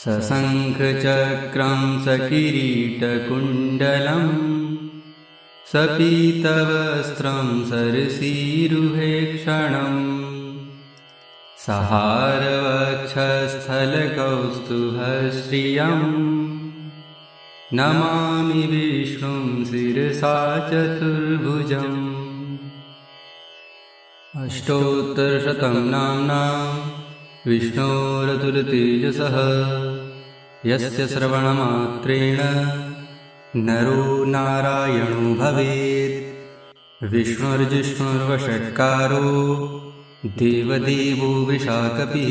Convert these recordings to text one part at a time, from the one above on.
सशङ्खचक्रं सकिरीटकुण्डलं सपीतवस्त्रं सरसीरुहेक्षणम् सहारवक्षस्थलकौस्तुभश्रियं नमामि विष्णुं शिरसा चतुर्भुजम्। अष्टोत्तरशतं नाम्नां विष्णोरतुलतेजसः यस्य श्रवणमात्रेण नरो नारायणो भवेत्। विष्णुर्जिष्णुर्वषट्कारो देवदेवो वृषाकपिः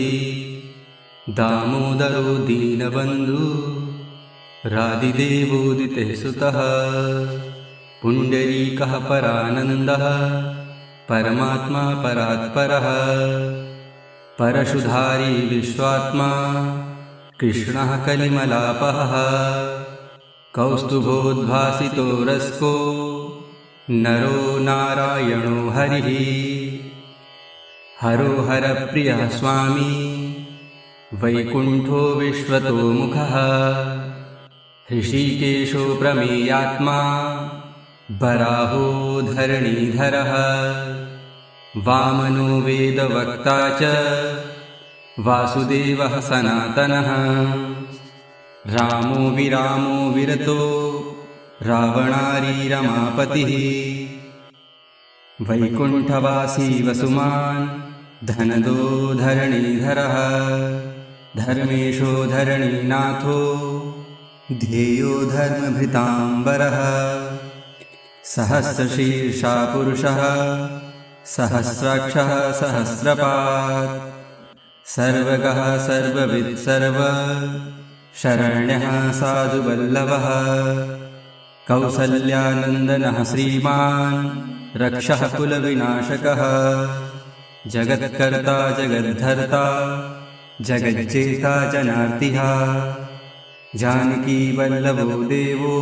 दामोदरो दीनबन्धु रादिदेवोदितेः सुतः। पुण्डरीकः परानन्दः परमात्मा परात्परः परशुधारी विश्वात्मा कृष्णः कलिमलापः। कौस्तुभोद्भासितो रस्को नरो नारायणो हरिः। हरो हरप्रियः स्वामी वैकुण्ठो विश्वतोमुखः। ऋषिकेशो प्रमेयात्मा वराहो धरणीधरः। वामनो वेदवक्ता च वासुदेवः सनातनः। रामो विरामो विरतो रावणारी रमापतिः। वैकुण्ठवासी वसुमान् धनदो धरणीधरः। धर्मेशो धरणीनाथो ध्येयो धर्मभृताम्बरः। सहस्रशीर्षा पुरुषः सहस्राक्षः सहस्रपात्। सर्वगः सर्ववित् सर्व शरण्यः साधुवल्लभः। कौसल्यानन्दनः श्रीमान् रक्षः कुलविनाशकः। जगत्कर्ता जगद्धर्ता जगज्जेता जनार्तिः। जानकीवल्लभो देवो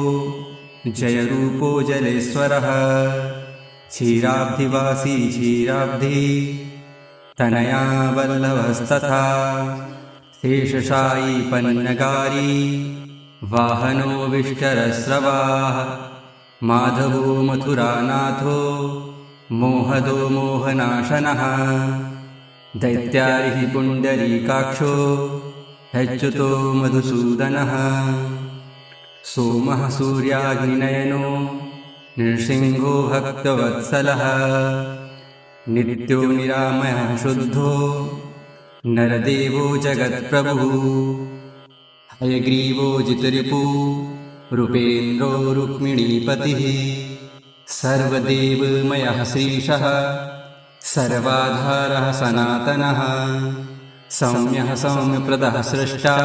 जयरूपो जलेश्वरः। क्षीराब्धिवासी क्षीराब्धि तनया वल्लभस्तथा। शेषशायी पन्नगारी वाहनो विष्टरस्रवाः। माधवो मथुरानाथो मोहदो मोहनाशनः। दैत्यारिः पुण्डरीकाक्षो अच्युतो मधुसूदनः। सोमः सूर्याग्निनयनो नृसिंहो भक्तवत्सलः। नित्यो निरामयः शुद्धो नरदेवो जगत्प्रभुः। हयग्रीवो जितरिपु रूपेन्द्रो रुक्मिणीपतिः। सर्वदेवमयः श्रीशः सर्वाधारः सनातनः। सौम्यः सौम्यप्रदः सृष्टा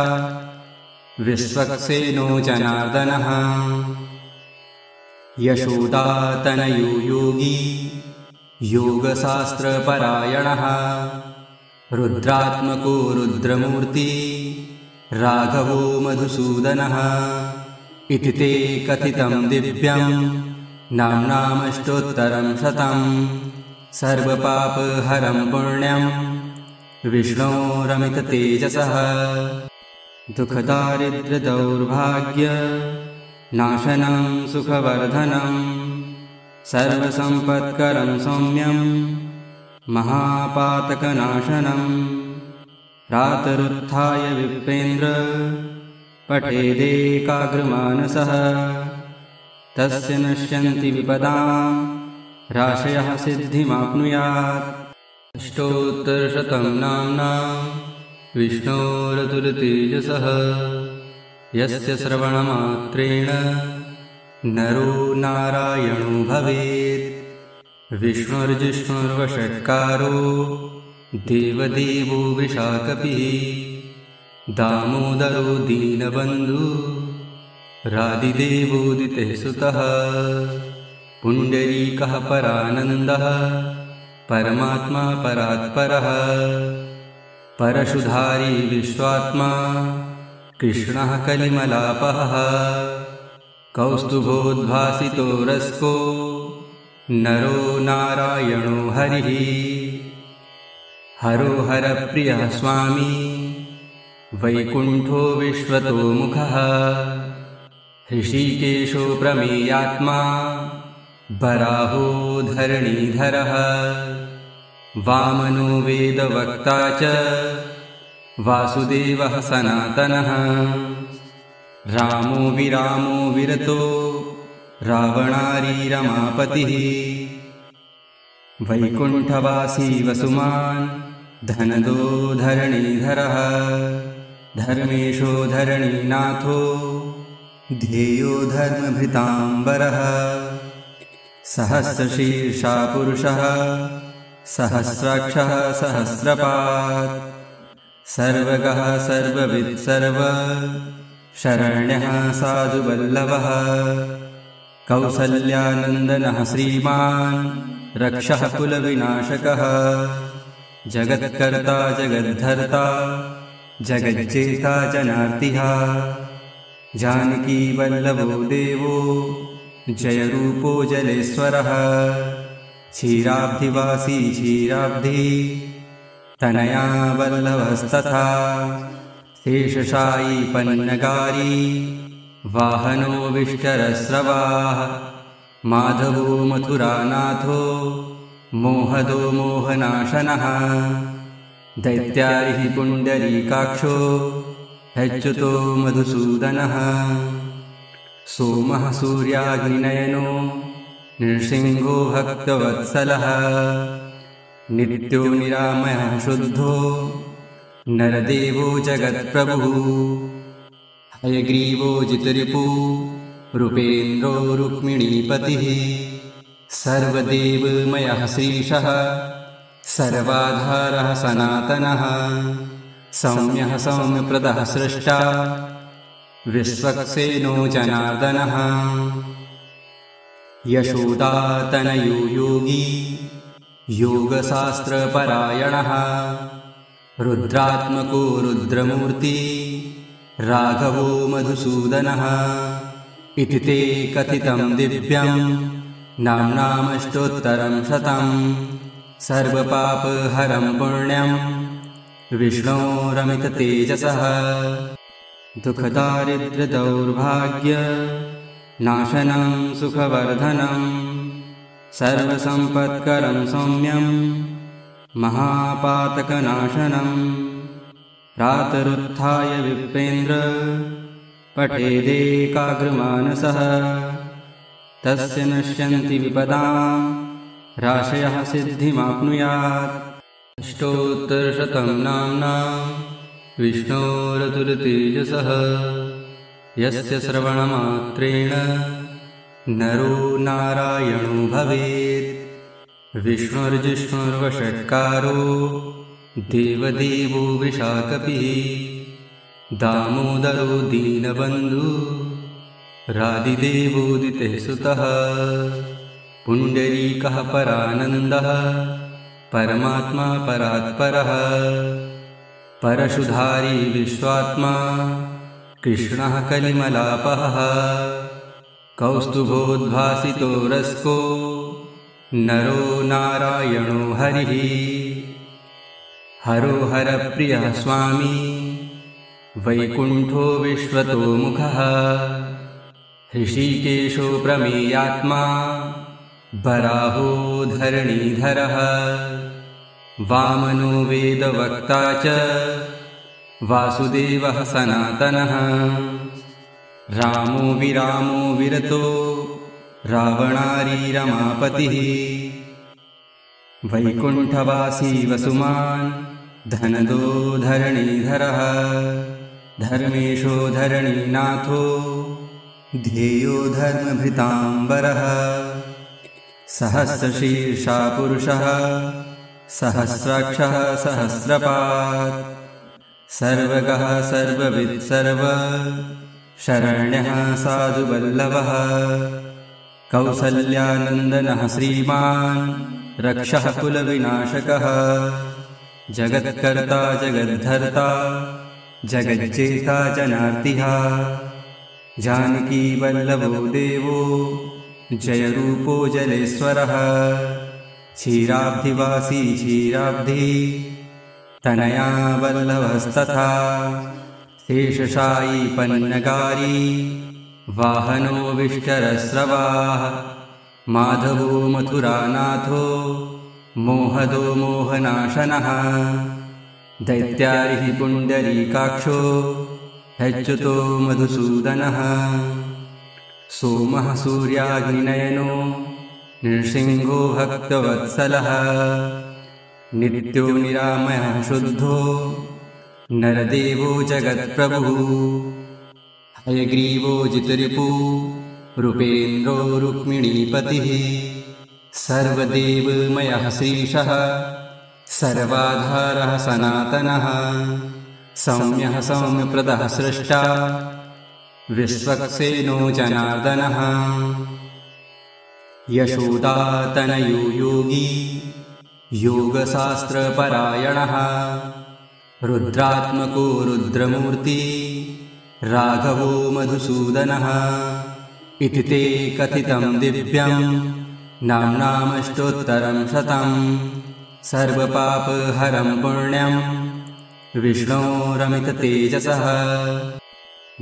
विश्वक्सेनो जनार्दनः। यशोदातनयो योगी योगशास्त्रपरायणः। रुद्रात्मको रुद्रमूर्ति राघवो मधुसूदनः। इति ते कथितं दिव्यं नाम्नामष्टोत्तरं शतं। सर्वपापहरं पुण्यं विष्णोरमिततेजसः। दुःखदारिद्र्यदौर्भाग्य नाशनं सुखवर्धनं। सर्वसम्पत्करं सौम्यं महापातकनाशनं। प्रातरुत्थाय विप्रेन्द्र पठेदेकाग्रमानसः। तस्य नश्यन्ति विपदां राशयः सिद्धिमाप्नुयात्। अष्टोत्तरशतं नाम्नां विष्णोरतुलतेजसः यस्य श्रवणमात्रेण नरो नारायणो भवेत्। विष्णुर्जिष्णुर्वषट्कारो देवदेवो वृषाकपिः दामोदरो दीनबन्धु रादिदेवोदितेः सुतः। पुण्डरीकः परानन्दः परमात्मा परात्परः परशुधारी विश्वात्मा कृष्णः कलिमलापः। कौस्तुभोद्भासितो रस्को नरो नारायणो हरिः। हरो हरप्रियः स्वामी वैकुण्ठो विश्वतोमुखः ऋषिकेशो प्रमेयात्मा वराहो धरणीधरः वामनो वेदवक्ता च वासुदेवः सनातनः रामो विरामो विरतो रावणारी रमापतिः वैकुण्ठवासी वसुमान् धनदो धरणीधरः धर्मेशो धरणीनाथो ध्येयो धर्मभृताम्बरः सहस्रशीर्षा पुरुषः सहस्राक्षः सहस्रपात् सर्वगः सर्ववित् सर्व शरण्यः साधुवल्लभः कौसल्यानन्दनः श्रीमान् रक्षः कुलविनाशकः जगत्कर्ता जगद्धर्ता जगज्जेता जनार्तिः जानकीवल्लभो देवो जयरूपो जलेश्वरः क्षीराब्धिवासी क्षीराब्धि तनया वल्लभस्तथा शेषशायी पन्नगारी वाहनो विष्टरस्रवाः माधवो मथुरानाथो मोहदो मोहनाशनः दैत्यारिः पुण्डरीकाक्षो अच्युतो मधुसूदनः सोमः सूर्याग्निनयनो नृसिंहो भक्तवत्सलः नित्यो निरामयः शुद्धो नरदेवो जगत्प्रभुः हयग्रीवो जितरिपु रूपेन्द्रो रुक्मिणीपतिः सर्वदेवमयः श्रीशः सर्वाधारः सनातनः सौम्यः सौम्यप्रदः स्रष्टा विश्वक्सेनो जनार्दनः यशोदातनयो योगी योगशास्त्रपरायणः रुद्रात्मको रुद्रमूर्ति राघवो मधुसूदनः इति ते कथितं दिव्यं नाम्नामष्टोत्तरं शतं सर्वपापहरं पुण्यं विष्णोरमिततेजसः दुःखदारिद्र्यदौर्भाग्य नाशनं सुखवर्धनं सर्वसम्पत्करं सौम्यं महापातकनाशनं प्रातरुत्थाय विप्रेन्द्र पठेदेकाग्रमानसः तस्य नश्यन्ति विपदां राशयः सिद्धिमाप्नुयात् अष्टोत्तरशतं नाम्नां विष्णोरतुलतेजसः यस्य श्रवणमात्रेण नरो नारायणो भवेत् विष्णुर्जिष्णुर्वषट्कारो देवदेवो वृषाकपिः दामोदरो दीनबन्धु रादिदेवोदितेः सुतः पुण्डरीकः परानन्दः परमात्मा परात्परः परशुधारी विश्वात्मा कृष्णः कलिमलापः कौस्तुभोद्भासितो रस्को नरो नारायणो हरिः हरो हरप्रियः स्वामी वैकुण्ठो विश्वतोमुखः ऋषिकेशो प्रमेयात्मा वराहो धरणीधरः वामनो वेदवक्ता च वासुदेवः सनातनः रामो विरामो विरतो रावणारी रमापतिः वैकुण्ठवासी वसुमान् धनदो धरणीधरः धर्मेशो धरणीनाथो ध्येयो धर्मभृताम्बरः सहस्रशीर्षा पुरुषः सहस्राक्षः सहस्रपात् सर्वगः सर्ववित् सर्व शरण्यः साधुवल्लभः कौसल्यानन्दनः श्रीमान् रक्षः कुलविनाशकः जगत्कर्ता जगद्धर्ता जगज्जेता जनार्तिः जानकीवल्लभो देवो जयरूपो जलेश्वरः क्षीराब्धिवासी क्षीराब्धि तनया वल्लभस्तथा शेषशायी पन्नगारी वाहनो विष्टरस्रवाः माधवो मथुरानाथो मोहदो मोहनाशनः दैत्यारिः पुण्डरीकाक्षो अच्युतो मधुसूदनः सोमः सूर्याग्निनयनो नृसिंहो भक्तवत्सलः नित्यो निरामयः शुद्धो नरदेवो जगत्प्रभुः हयग्रीवो जितरिपु रूपेन्द्रो रुक्मिणीपतिः सर्वदेवमयः श्रीशः सर्वाधारः सनातनः सौम्यः सौम्यप्रदः सृष्टा विश्वक्सेनो जनार्दनः यशोदातनयो योगी योगशास्त्रपरायणः रुद्रात्मको रुद्रमूर्ति राघवो मधुसूदनः इति ते कथितं दिव्यं नाम्नामष्टोत्तरं शतं सर्वपापहरं पुण्यं विष्णोरमिततेजसः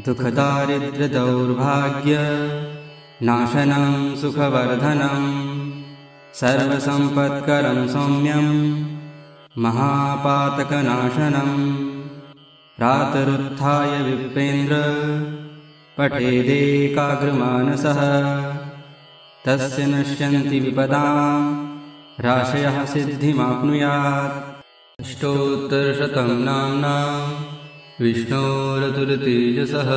दुःखदारिद्र्यदौर्भाग्य नाशनं सुखवर्धनं सर्वसम्पत्करं सौम्यं महापातकनाशनं प्रातरुत्थाय विप्रेन्द्र पठेदेकाग्रमानसः तस्य नश्यन्ति विपदां राशयः सिद्धिमाप्नुयात् अष्टोत्तरशतं नाम्नां विष्णोरतुलतेजसः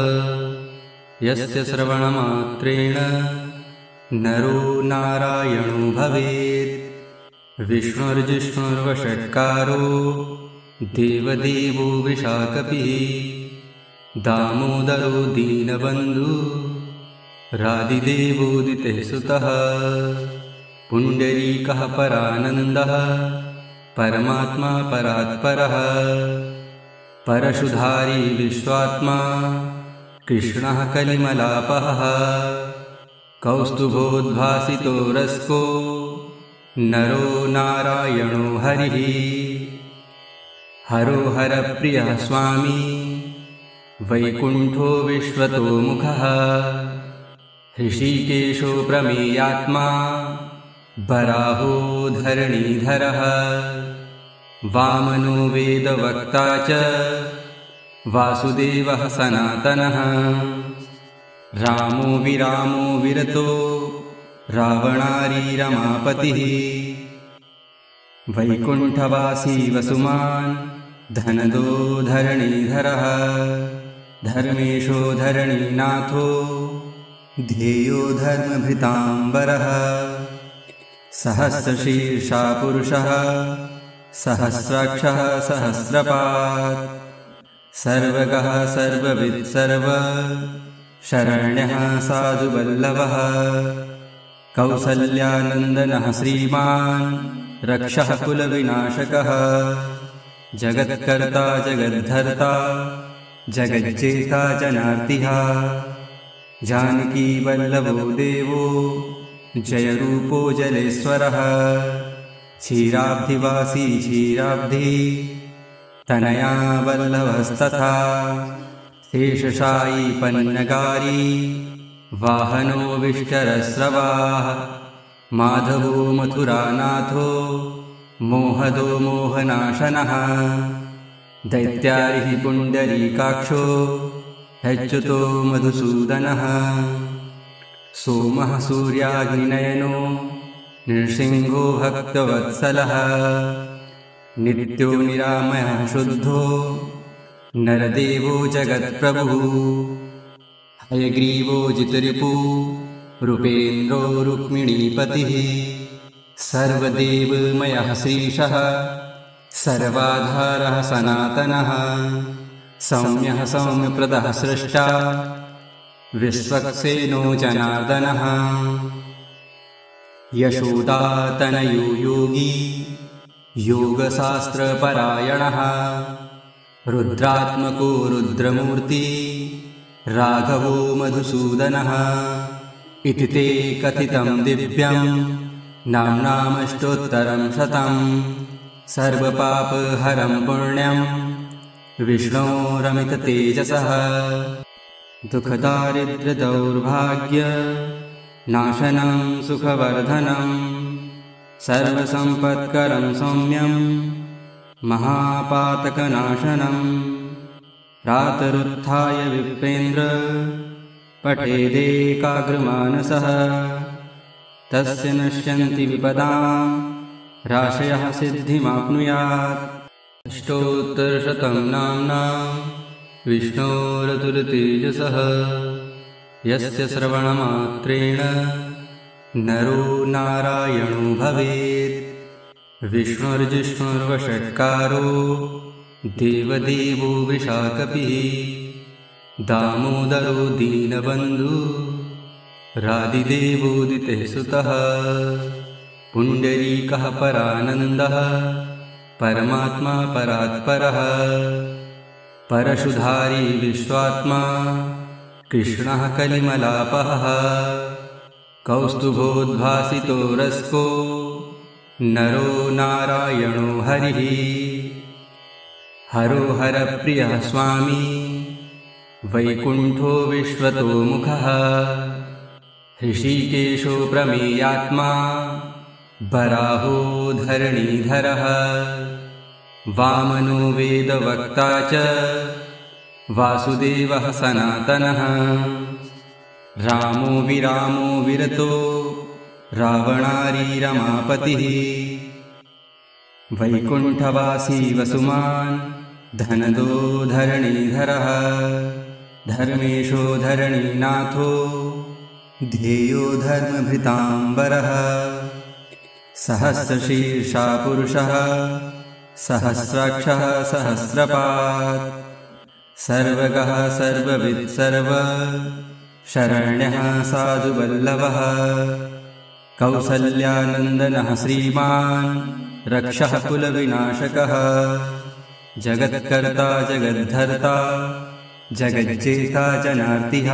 यस्य श्रवणमात्रेण नरो नारायणो भवेत् विष्णुर्जिष्णुर्वषट्कारो देवदेवो वृषाकपिः दामोदरो दीनबन्धु रादिदेवोदितः सुतः पुण्डरीकः परानन्दः परमात्मा परात्परः परशुधारी विश्वात्मा कृष्णः कलिमलापः कौस्तुभोद्भासितो रस्को नरो नारायणो हरिः हरो हरप्रियः स्वामी वैकुण्ठो विश्वतोमुखः ऋषिकेशो प्रमेयात्मा वराहो धरणीधरः वामनो वेदवक्ता च वासुदेवः सनातनः रामो विरामो विरतो रावणारी रमापतिः वैकुण्ठवासी वसुमान् धनदो धरणीधरः धर्मेशो धरणीनाथो ध्येयो धर्मभृताम्बरः सहस्रशीर्षा पुरुषः सहस्राक्षः सहस्रपात् सर्वगः सर्ववित् सर्व शरण्यः साधुवल्लभः कौसल्यानन्दनः श्रीमान् रक्षः कुलविनाशकः जगत्कर्ता जगद्धर्ता जगज्जेता जनार्तिः जानकीवल्लभो देवो जयरूपो जलेश्वरः क्षीराब्धिवासी क्षीराब्धि तनया वल्लभस्तथा शेषशायी पन्नगारी वाहनो विष्टरस्रवाः माधवो मथुरानाथो मोहदो मोहनाशनः दैत्यारिः पुण्डरीकाक्षो अच्युतो मधुसूदनः सोमः सूर्याग्निनयनो नृसिंहो भक्तवत्सलः नित्यो निरामयः शुद्धो नरदेवो जगत्प्रभुः हयग्रीवो जितरिपु रूपेन्द्रो रुक्मिणीपतिः सर्वदेवमयः श्रीशः सर्वाधारः सनातनः सौम्यः सौम्यप्रदः सृष्टा विश्वक्सेनो जनार्दनः यशोदातनयो योगी योगशास्त्रपरायणः रुद्रात्मको रुद्रमूर्ति राघवो मधुसूदनः इति ते कथितं दिव्यं नाम्नामष्टोत्तरं शतं सर्वपापहरं पुण्यं विष्णोरमिततेजसः दुःखदारिद्र्यदौर्भाग्यनाशनं सुखवर्धनं सर्वसम्पत्करं सौम्यं महापातकनाशनं प्रातरुत्थाय विप्रेन्द्र पठेदेकाग्रमानसः तस्य नश्यन्ति विपदां राशयः सिद्धिमाप्नुयात्। अष्टोत्तरशतं नाम्नां विष्णोरतुलतेजसः यस्य श्रवणमात्रेण नरो नारायणो भवेत्। विष्णुर्जिष्णुर्वषट्कारो देवदेवो विशाखपिः दामोदरो दीनबन्धु रादिदेवोदितेः सुतः पुण्डरीकः परानन्दः परमात्मा परात्परः परशुधारी विश्वात्मा कृष्णः कलिमलापः कौस्तुभोद्भासितो रस्को नरो नारायणो हरिः। हरो हरप्रियः स्वामी वैकुण्ठो विश्वतोमुखः ऋषिकेशो प्रमेयात्मा वराहो धरणीधरः वामनो वेदवक्ता च वासुदेवः सनातनः रामो विरामो विरतो रावणारी रमापतिः वैकुण्ठवासी वसुमान् धनदो धरणीधरः धर्मेशो धरणीनाथो ध्येयो धर्मभृताम्बरः सहस्रशीर्षा पुरुषः सहस्राक्षः सहस्रपात् सर्वगः सर्ववित् सर्व शरण्यः साधुवल्लभः कौसल्यानन्दनः श्रीमान् रक्षः कुलविनाशकः जगत्कर्ता जगद्धर्ता जगज्जेता जनार्तिः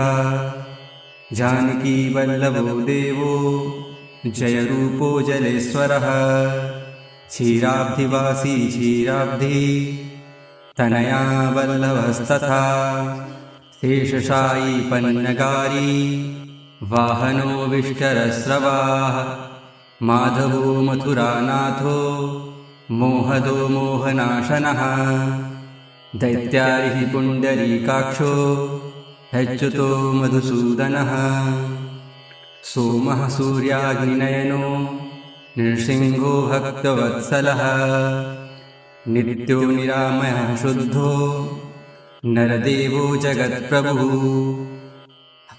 जानकीवल्लभो देवो जयरूपो जलेश्वरः क्षीराब्धिवासी क्षीराब्धि तनया वल्लभस्तथा शेषशायी पन्नगारी वाहनो विष्टरस्रवाः माधवो मथुरानाथो मोहदो मोहनाशनः दैत्यारिः पुण्डरीकाक्षो अच्युतो मधुसूदनः सोमः सूर्याग्निनयनो नृसिंहो भक्तवत्सलः नित्यो निरामयः शुद्धो नरदेवो जगत्प्रभुः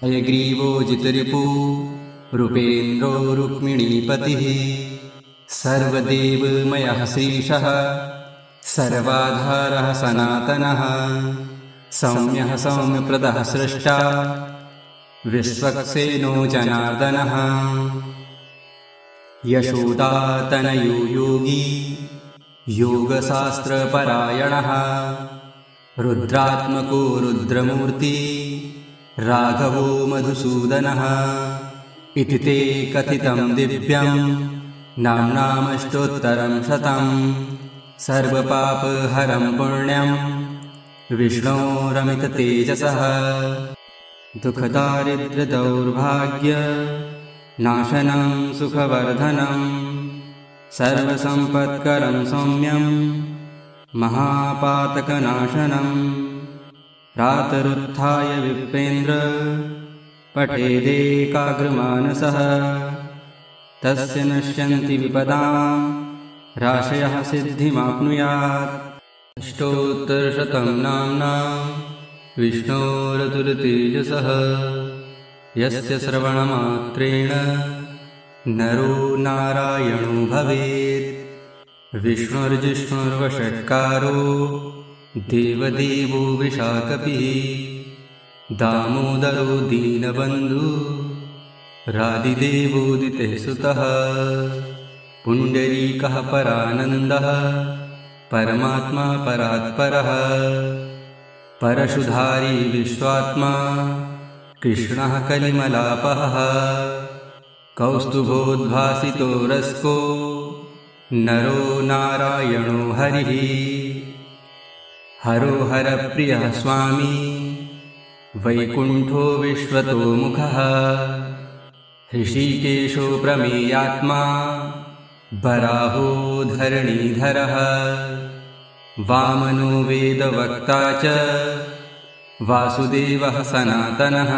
हयग्रीवो जितरिपु रूपेन्द्रो रुक्मिणीपतिः सर्वदेवमयः श्रीशः सर्वाधारः सनातनः सौम्यः सौम्यप्रदः स्रष्टा विश्वक्सेनो जनार्दनः यशोदातनयो योगी योगशास्त्रपरायणः रुद्रात्मको रुद्रमूर्ति राघवो मधुसूदनः इति ते कथितं दिव्यं नाम्नामष्टोत्तरं शतं सर्वपापहरं पुण्यं विष्णोरमिततेजसः दुःखदारिद्र्यदौर्भाग्यनाशनं सुखवर्धनं सर्वसम्पत्करं सौम्यं महापातकनाशनं प्रातरुत्थाय विप्रेन्द्र पठेदेकाग्रमानसः तस्य नश्यन्ति विपदां राशयः सिद्धिमाप्नुयात्। अष्टोत्तरशतं नाम्नां विष्णोरतुलतेजसः यस्य श्रवणमात्रेण नरो नारायणो भवेत्। विष्णुर्जिष्णुर्वषट्कारो देवदेवो विशाखपिः दामोदरो दीनबन्धु रादिदेवोदितेः सुतः पुण्डरीकः परानन्दः परमात्मा परात्परः परशुधारी विश्वात्मा कृष्णः कलिमलापः कौस्तुभोद्भासितो रस्को नरो नारायणो हरिः हरो हरप्रियः स्वामी वैकुण्ठो विश्वतोमुखः ऋषिकेशो प्रमेयात्मा वराहो धरणीधरः वामनो वेदवक्ता च वासुदेवः सनातनः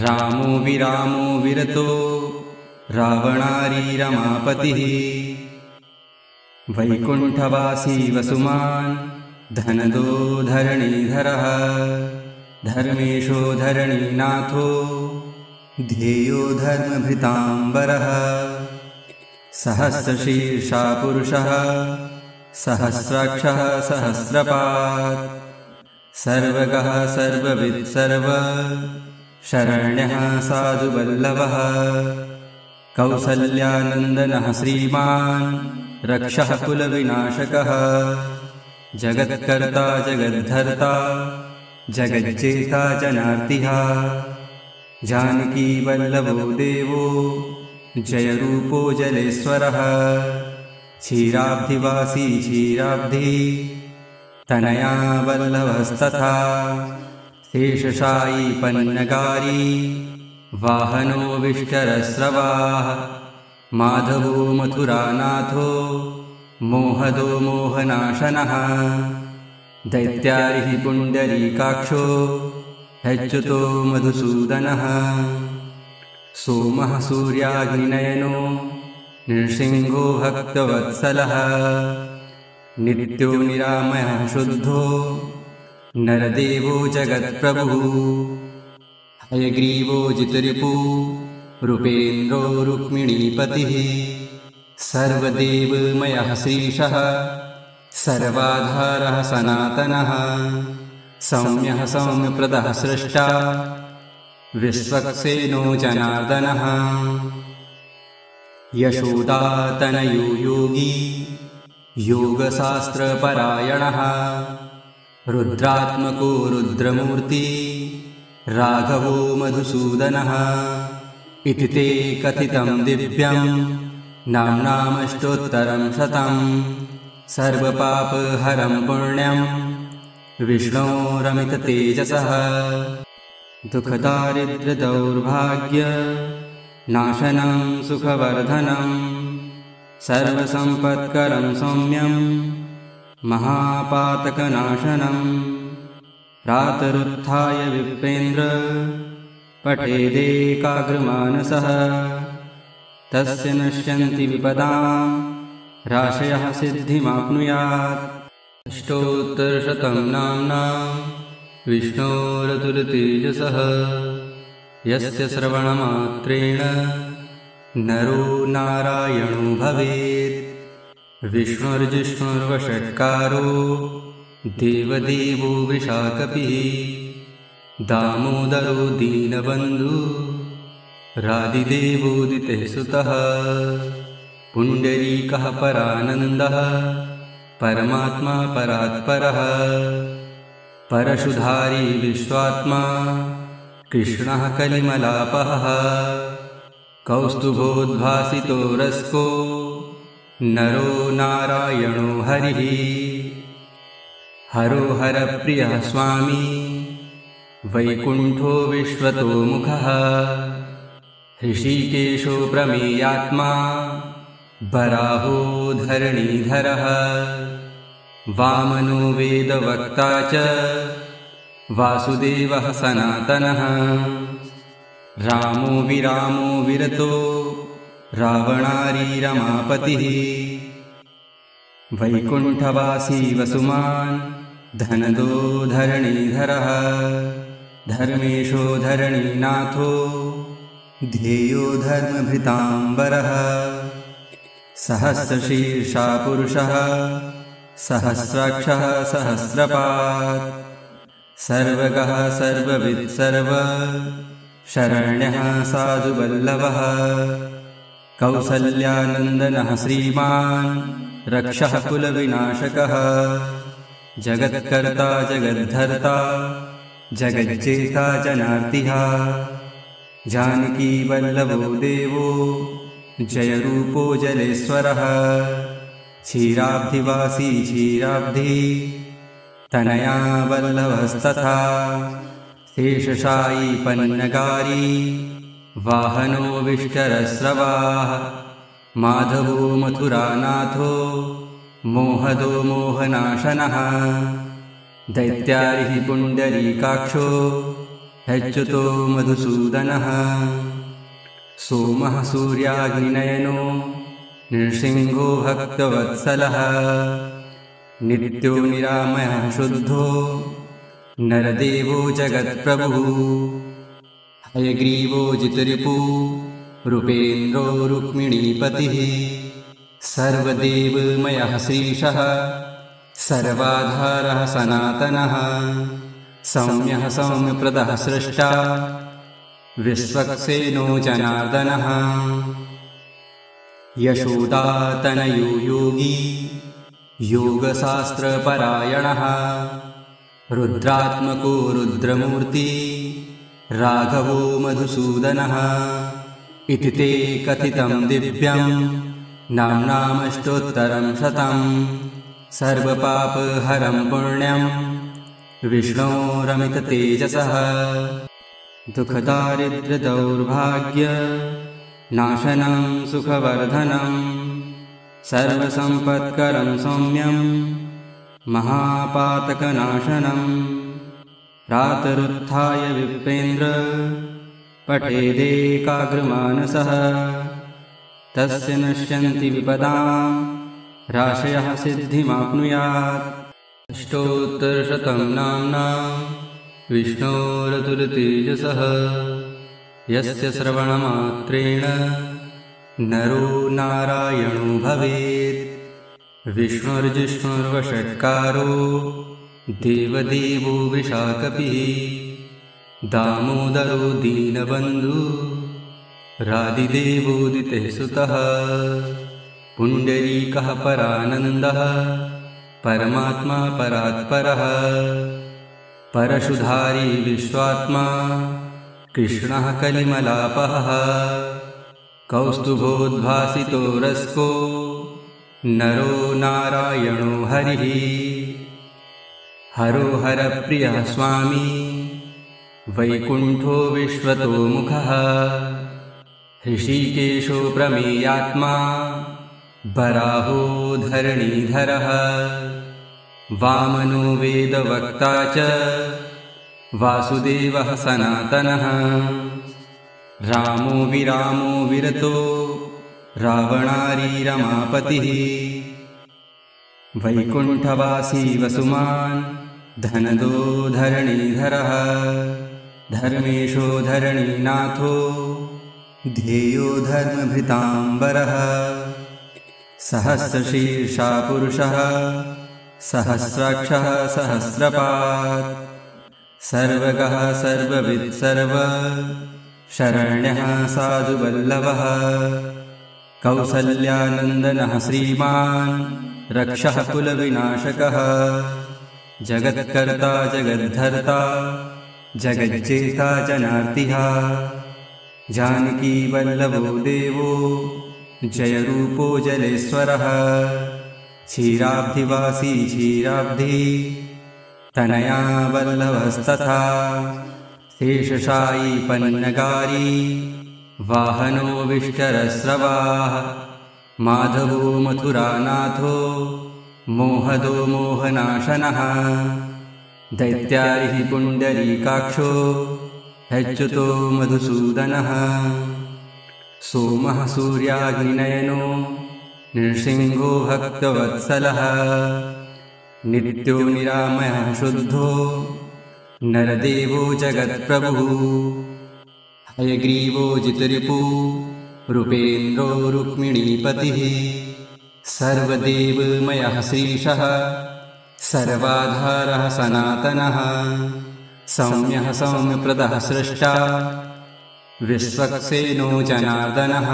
रामो विरामो विरतो रावणारी रमापतिः वैकुण्ठवासी वसुमान् धनदो धरणीधरः धर्मेशो धरणीनाथो ध्येयो धर्मभृताम्बरः सहस्रशीर्षा पुरुषः सहस्राक्षः सहस्रपात् सर्वगः सर्ववित् सर्व शरण्यः साधुवल्लभः कौसल्यानन्दनः श्रीमान् रक्षः कुलविनाशकः जगत्कर्ता जगद्धर्ता जगज्जेता जनार्तिः जानकीवल्लभो देवो जयरूपो जलेश्वरः क्षीराब्धिवासी क्षीराब्धि तनया वल्लभस्तथा शेषशायी पन्नगारी वाहनो विष्टरस्रवाः माधवो मथुरानाथो मोहदो मोहनाशनः दैत्यारिः पुण्डरीकाक्षो अच्युतो मधुसूदनः सोमः सूर्याग्निनयनो नृसिंहो भक्तवत्सलः नित्यो निरामयः शुद्धो नरदेवो जगत्प्रभुः हयग्रीवो जितरिपु रूपेन्द्रो रुक्मिणीपतिः सर्वदेवमयः श्रीशः सर्वाधारः सनातनः सौम्यः सौम्यप्रदः स्रष्टा विश्वक्सेनो जनार्दनः यशोदातनयो योगी योगशास्त्रपरायणः रुद्रात्मको रुद्रमूर्ति राघवो मधुसूदनः इति ते कथितं दिव्यं नाम्नामष्टोत्तरं शतं सर्वपापहरं पुण्यं विष्णोरमिततेजसः दुःखदारिद्र्यदौर्भाग्य नाशनं सुखवर्धनं सर्वसम्पत्करं सौम्यं महापातकनाशनं प्रातरुत्थाय विप्रेन्द्र पठेदेकाग्रमानसः तस्य नश्यन्ति विपदां राशयः सिद्धिमाप्नुयात् अष्टोत्तरशतं नाम्नां विष्णोरतुलतेजसः यस्य श्रवणमात्रेण नरो नारायणो भवेत् विष्णुर्जिष्णुर्वषट्कारो देवदेवो वृषाकपिः दामोदरो दीनबन्धु रादिदेवोदितः सुतः पुण्डरीकः परानन्दः परमात्मा परात्परः परशुधारी विश्वात्मा कृष्णः कलिमलापः कौस्तुभोद्भासितो रस्को नरो नारायणो हरिः हरो हरप्रियः स्वामी वैकुण्ठो विश्वतोमुखः ऋषिकेशो प्रमेयात्मा वराहो धरणीधरः वामनो वेदवक्ता च वासुदेवः सनातनः रामो विरामो विरतो रावणारी रमापतिः वैकुण्ठवासी वसुमान् धनदो धरणीधरः धर्मेशो धरणीनाथो ध्येयो धर्मभृताम्बरः सहस्रशीर्षा पुरुषः सहस्राक्षः सहस्रपात् सर्वगः सर्ववित् सर्व शरण्यः साधुवल्लभः कौसल्यानन्दनः श्रीमान् रक्षः कुलविनाशकः जगत्कर्ता जगद्धर्ता जगज्जेता जनार्तिः जानकीवल्लभो देवो जयरूपो जलेश्वरः क्षीराब्धिवासी क्षीराब्धि तनया वल्लभस्तथा शेषशायी पन्नगारी वाहनो विष्टरस्रवाः माधवो मथुरानाथो मोहदो मोहनाशनः दैत्यारिः पुण्डरीकाक्षो अच्युतो मधुसूदनः सोमः सूर्याग्निनयनो नृसिंहो भक्तवत्सलः नित्यो निरामयः शुद्धो नरदेवो जगत्प्रभुः हयग्रीवो जितरिपु रूपेन्द्रो रुक्मिणीपतिः सर्वदेवमयः श्रीशः सर्वाधारः सनातनः सौम्यः सौम्यप्रदः सृष्टा विश्वक्सेनो जनार्दनः यशोदातनयो योगी योगशास्त्रपरायणः रुद्रात्मको रुद्रमूर्ति राघवो मधुसूदनः इति ते कथितं दिव्यं नाम्नामष्टोत्तरं शतं सर्वपापहरं पुण्यं विष्णोरमिततेजसः दुःखदारिद्र्यदौर्भाग्य नाशनं सुखवर्धनं सर्वसम्पत्करं सौम्यं महापातकनाशनं प्रातरुत्थाय विप्रेन्द्र पठेदेकाग्रमानसः तस्य नश्यन्ति विपदां राशयः सिद्धिमाप्नुयात् अष्टोत्तरशतं नाम्ना विष्णोरतुलतेजसः यस्य श्रवणमात्रेण नरो नारायणो भवेत् विष्णुर्जिष्णुर्वषट्कारो देवदेवो विशाखपिः दामोदरो दीनबन्धु रादिदेवोदितः सुतः पुण्डरीकः परानन्दः परमात्मा परात्परः परशुधारी विश्वात्मा कृष्णः कलिमलापः कौस्तुभोद्भासितो रस्को नरो नारायणो हरिः हरो हरप्रियः स्वामी वैकुण्ठो विश्वतोमुखः ऋषिकेशो प्रमेयात्मा वराहो धरणीधरः वामनो वेदवक्ता च वासुदेवः सनातनः रामो विरामो विरतो रावणारी रमापतिः वैकुण्ठवासी वसुमान् धनदो धरणीधरः धर्मेशो धरणीनाथो ध्येयो धर्मभृताम्बरः सहस्रशीर्षा पुरुषः सहस्राक्षः सहस्रपात् सर्वगः सर्ववित् सर्व शरण्यः साधुवल्लभः कौसल्यानन्दनः श्रीमान् रक्षः कुलविनाशकः जगत्कर्ता जगद्धर्ता जगज्जेता जनार्तिः जानकीवल्लभो देवो जयरूपो जलेश्वरः क्षीराब्धिवासी क्षीराब्धि तनया वल्लभस्तथा शेषशायी पन्नगारी वाहनो विष्टरस्रवाः माधवो मथुरानाथो मोहदो मोहनाशनः दैत्यारिः पुण्डरीकाक्षो अच्युतो मधुसूदनः सोमः सूर्याग्निनयनो नृसिंहो भक्तवत्सलः नित्यो निरामयः शुद्धो नरदेवो जगत्प्रभुः हयग्रीवो जितरिपु रूपेन्द्रो रुक्मिणीपतिः सर्वदेवमयः श्रीशः सर्वाधारः सनातनः सौम्यः सौम्यप्रदः सृष्टा विश्वक्सेनो जनार्दनः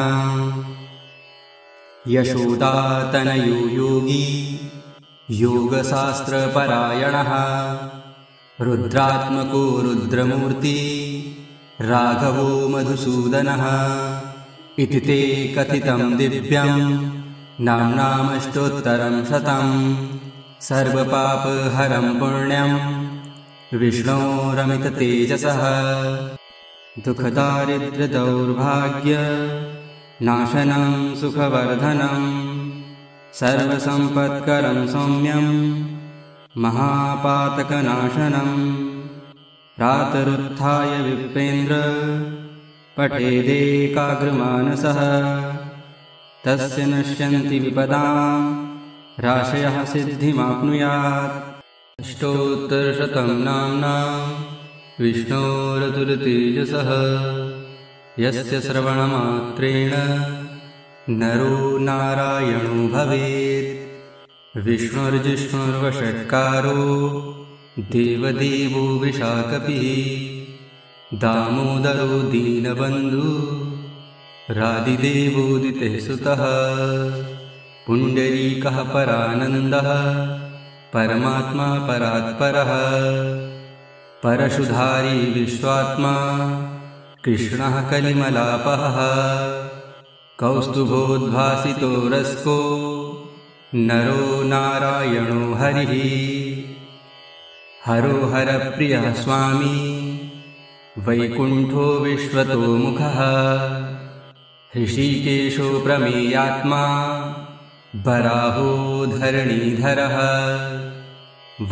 यशोदातनयो योगी योगशास्त्रपरायणः रुद्रात्मको रुद्रमूर्ति राघवो मधुसूदनः इति ते कथितं दिव्यं नाम्नामष्टोत्तरं शतं सर्वपापहरं पुण्यं विष्णोरमिततेजसः दुःखदारिद्र्यदौर्भाग्य नाशनं सुखवर्धनं सर्वसम्पत्करं सौम्यं महापातकनाशनं प्रातरुत्थाय विप्रेन्द्र पठेदेकाग्रमानसः तस्य नश्यन्ति विपदां राशयः सिद्धिमाप्नुयात्। अष्टोत्तरशतं नाम्ना विष्णोरतुलतेजसः यस्य श्रवणमात्रेण नरो नारायणो भवेत्। विष्णुर्जिष्णुर्वषट्कारो देवदेवो वृषाकपिः दामोदरो दीनबन्धु रादिदेवोदितेः सुतः पुण्डरीकः परानन्दः परमात्मा परात्परः परशुधारी विश्वात्मा कृष्णः कलिमलापः कौस्तुभोद्भासितो रस्को नरो नारायणो हरिः हरो हरप्रियः स्वामी वैकुण्ठो विश्वतोमुखः ऋषिकेशो प्रमेयात्मा वराहो धरणीधरः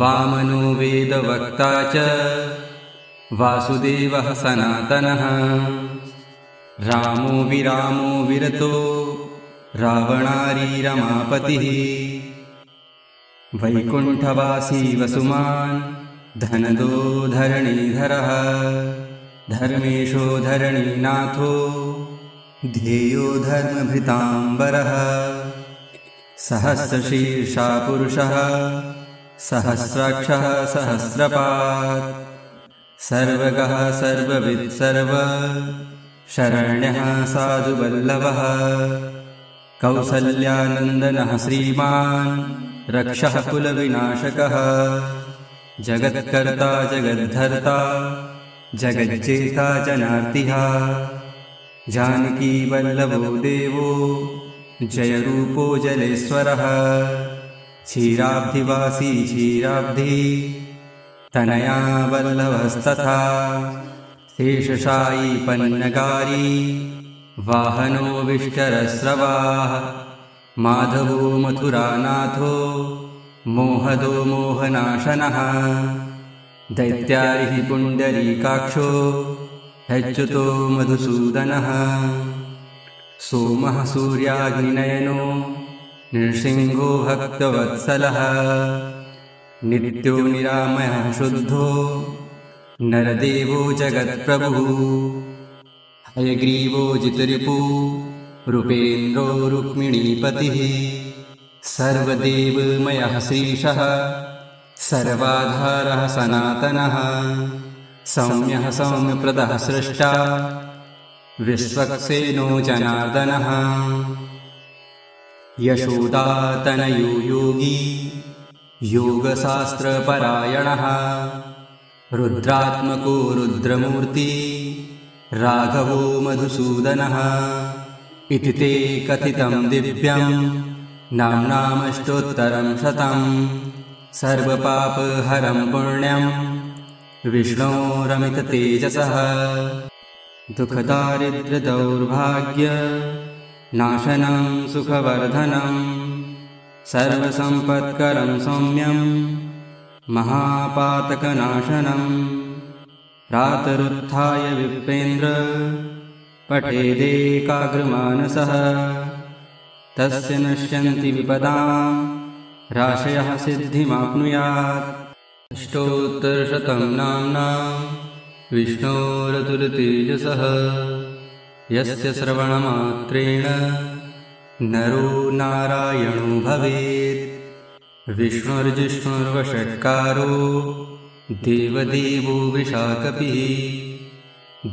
वामनो वेदवक्ता च वासुदेवः सनातनः रामो विरामो विरतो रावणारी रमापतिः वैकुण्ठवासी वसुमान् धनदो धरणीधरः धर्मेशो धरणीनाथो ध्येयो धर्मभृताम्बरः सहस्रशीर्षा पुरुषः सहस्राक्षः सहस्रपात् सर्वगः सर्ववित् सर्व शरण्यः साधुवल्लभः कौसल्यानन्दनः श्रीमान् रक्षः कुलविनाशकः जगत्कर्ता जगद्धर्ता जगज्जेता जनार्तिः जानकीवल्लभो देवो जयरूपो जलेश्वरः क्षीराब्धिवासी क्षीराब्धि तनया वल्लभस्तथा शेषशायी पन्नगारी वाहनो विष्टरस्रवाः माधवो मथुरानाथो मोहदो मोहनाशनः दैत्यारिः पुण्डरीकाक्षो अच्युतो मधुसूदनः सोमः सूर्याग्निनयनो नृसिंहो भक्तवत्सलः नित्यो निरामयः शुद्धो नरदेवो जगत्प्रभुः हयग्रीवो जितरिपु रूपेन्द्रो रुक्मिणीपतिः सर्वदेवमयः श्रीशः सर्वाधारः सनातनः सौम्यः सौम्यप्रदः स्रष्टा विश्वक्सेनो जनार्दनः यशोदातनयो योगी योगशास्त्रपरायणः रुद्रात्मको रुद्रमूर्ति राघवो मधुसूदनः इति ते कथितं दिव्यं नाम्नामष्टोत्तरं शतं सर्वपापहरं पुण्यं विष्णोरमिततेजसः दुःखदारिद्र्यदौर्भाग्य नाशनं सुखवर्धनं सर्वसम्पत्करं सौम्यं महापातकनाशनं प्रातरुत्थाय विप्रेन्द्र पठेदेकाग्रमानसः तस्य नश्यन्ति विपदां राशयः सिद्धिमाप्नुयात्। अष्टोत्तरशतं नाम्ना विष्णोरतुलतेजसः यस्य श्रवणमात्रेण नरो नारायणो भवेत्। विष्णुर्जिष्णुर्वषट्कारो देवदेवो वृषाकपिः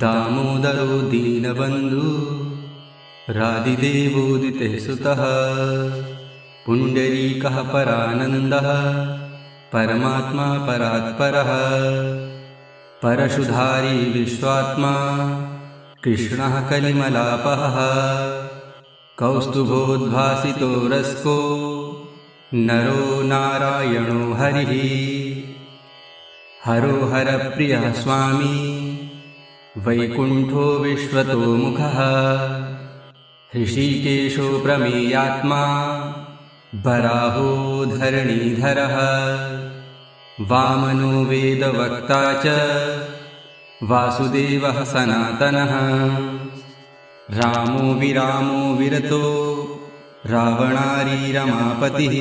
दामोदरो दीनबन्धु रादिदेवोदितेः सुतः पुण्डरीकः परानन्दः परमात्मा परात्परः परशुधारी विश्वात्मा कृष्णः कलिमलापः कौस्तुभोद्भासितो रस्को नरो नारायणो हरिः हरो हरप्रियः स्वामी वैकुण्ठो विश्वतोमुखः ऋषिकेशो प्रमेयात्मा वराहो धरणीधरः वामनो वेदवक्ता च वासुदेवः सनातनः रामो विरामो विरतो रावणारी रमापतिः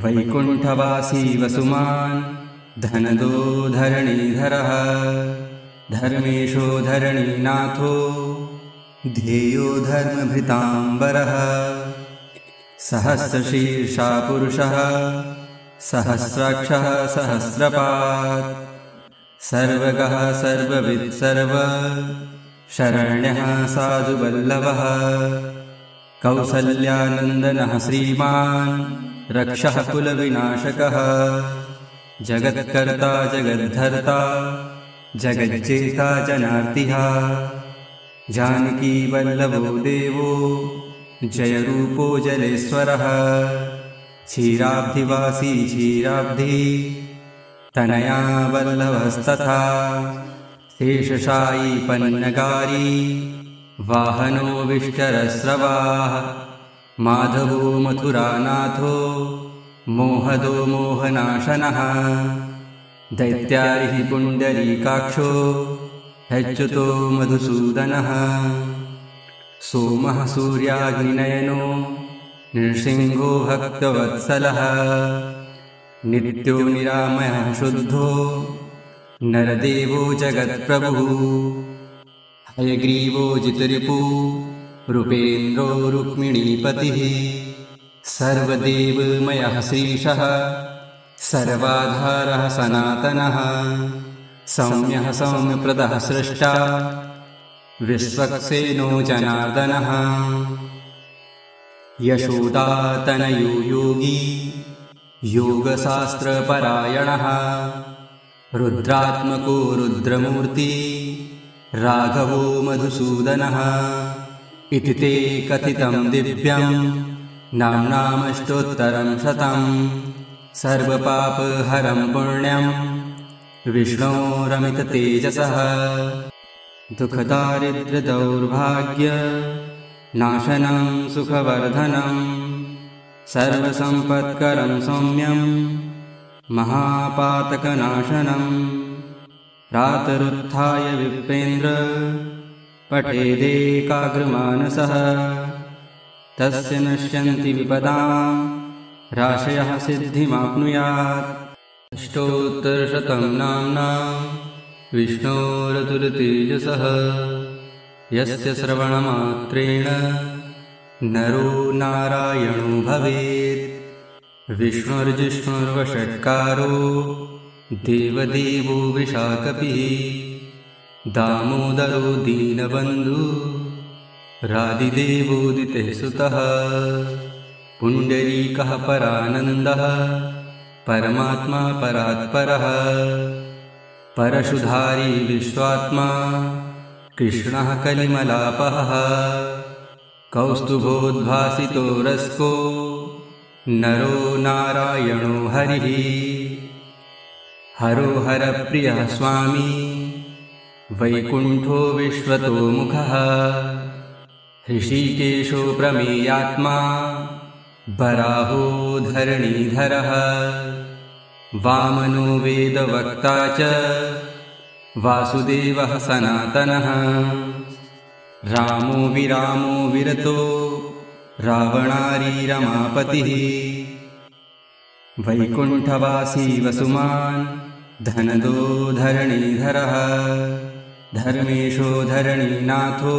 वैकुण्ठवासी वसुमान् धनदो धरणीधरः धर्मेशो धरणीनाथो ध्येयो धर्मभृताम्बरः सहस्रशीर्षा पुरुषः सहस्राक्षः सहस्रपात् सर्वगः सर्ववित् सर्व शरण्यः साधुवल्लभः कौसल्यानन्दनः श्रीमान् रक्षः कुलविनाशकः जगत्कर्ता जगद्धर्ता जगज्जेता जनार्तिः जानकीवल्लभो देवो जयरूपो जलेश्वरः क्षीराब्धिवासी क्षीराब्धि तनया वल्लभस्तथा शेषशायी पन्नगारी वाहनो विष्टरस्रवाः माधवो मथुरानाथो मोहदो मोहनाशनः दैत्यारिः पुण्डरीकाक्षो अच्युतो मधुसूदनः सोमः सूर्याग्निनयनो नृसिंहो भक्तवत्सलः नित्यो निरामयः शुद्धो नरदेवो जगत्प्रभुः हयग्रीवो जितरिपु रूपेन्द्रो रुक्मिणीपतिः सर्वदेवमयः श्रीशः सर्वाधारः सनातनः सौम्यः सौम्यप्रदः सृष्टा विश्वक्सेनो जनार्दनः यशोदातनयो योगी योगशास्त्रपरायणः रुद्रात्मको रुद्रमूर्ति राघवो मधुसूदनः इति ते कथितं दिव्यं नाम्नामष्टोत्तरं शतं सर्वपापहरं पुण्यं विष्णोरमिततेजसः दुःखदारिद्र्यदौर्भाग्य नाशनं सुखवर्धनं सर्वसम्पत्करं सौम्यं महापातकनाशनं प्रातरुत्थाय विप्रेन्द्र पठेदेकाग्रमानसः तस्य नश्यन्ति विपदां राशयः सिद्धिमाप्नुयात् अष्टोत्तरशतं नाम्ना विष्णोरतुलतेजसः यस्य श्रवणमात्रेण नरो नारायणो भवेत् विष्णुर्जिष्णुर्वषट्कारो देवदेवो विशाकपिः दामोदरो दीनबन्धु रादिदेवोदितेः सुतः पुण्डरीकः परानन्दः परमात्मा परात्परः परशुधारी विश्वात्मा कृष्णः कलिमलापः कौस्तुभोद्भासितो रस्को नरो नारायणो हरिः हरो हरप्रियः स्वामी वैकुण्ठो विश्वतोमुखः ऋषिकेशो प्रमेयात्मा वराहो धरणीधरः वामनो वेदवक्ता च वासुदेवः सनातनः रामो विरामो विरतो रावणारी रमापतिः वैकुण्ठवासी वसुमान् धनदो धरणीधरः धर्मेशो धरणीनाथो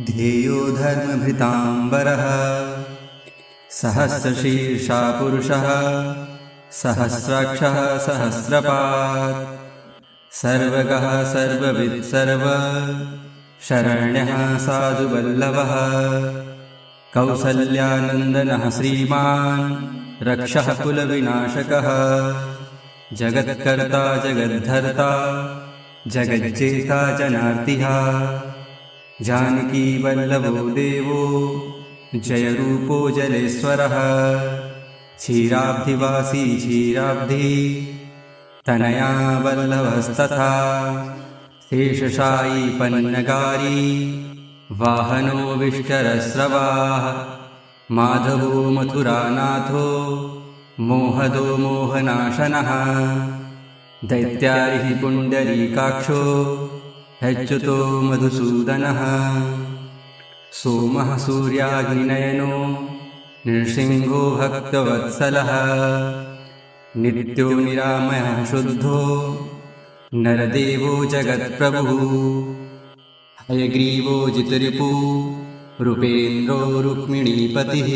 ध्येयो धर्मभृताम्बरः सहस्रशीर्षा पुरुषः सहस्राक्षः सहस्रपात् सर्वगः सर्ववित् सर्व शरण्यः साधुवल्लभः कौसल्यानन्दनः श्रीमान् रक्षः कुलविनाशकः जगत्कर्ता जगद्धर्ता जगज्जेता जनार्तिः जानकीवल्लभो देवो जयरूपो जलेश्वरः क्षीराब्धिवासी क्षीराब्धि तनया वल्लभस्तथा शेषशायी पन्नगारी वाहनो विष्टरस्रवाः माधवो मथुरानाथो मोहदो मोहनाशनः दैत्यारिः पुण्डरीकाक्षो अच्युतो मधुसूदनः सोमः सूर्याग्निनयनो नृसिंहो भक्तवत्सलः नित्यो निरामयः शुद्धो नरदेवो जगत्प्रभुः हयग्रीवो जितरिपु रूपेन्द्रो रुक्मिणीपतिः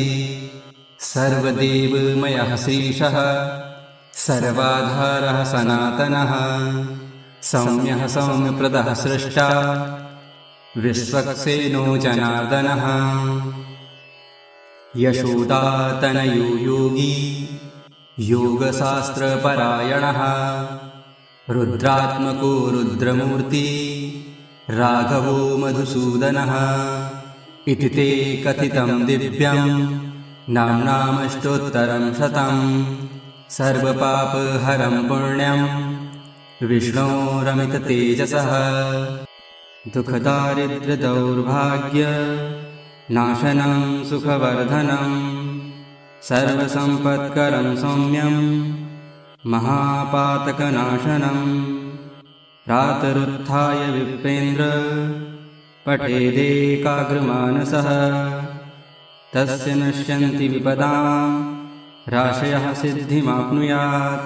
सर्वदेवमयः श्रीशः सर्वाधारः सनातनः सौम्यः सौम्यप्रदः सृष्टा विश्वक्सेनो जनार्दनः यशोदातनयो योगी योगशास्त्रपरायणः रुद्रात्मको रुद्रमूर्ति राघवो मधुसूदनः इति ते कथितं दिव्यं नाम्नामष्टोत्तरं शतं सर्वपापहरं पुण्यं विष्णोरमिततेजसः दुःखदारिद्र्यदौर्भाग्य नाशनं सुखवर्धनं सर्वसम्पत्करं सौम्यं महापातकनाशनं प्रातरुत्थाय विप्रेन्द्र पठेदेकाग्रमानसः तस्य नश्यन्ति विपदां राशयः सिद्धिमाप्नुयात्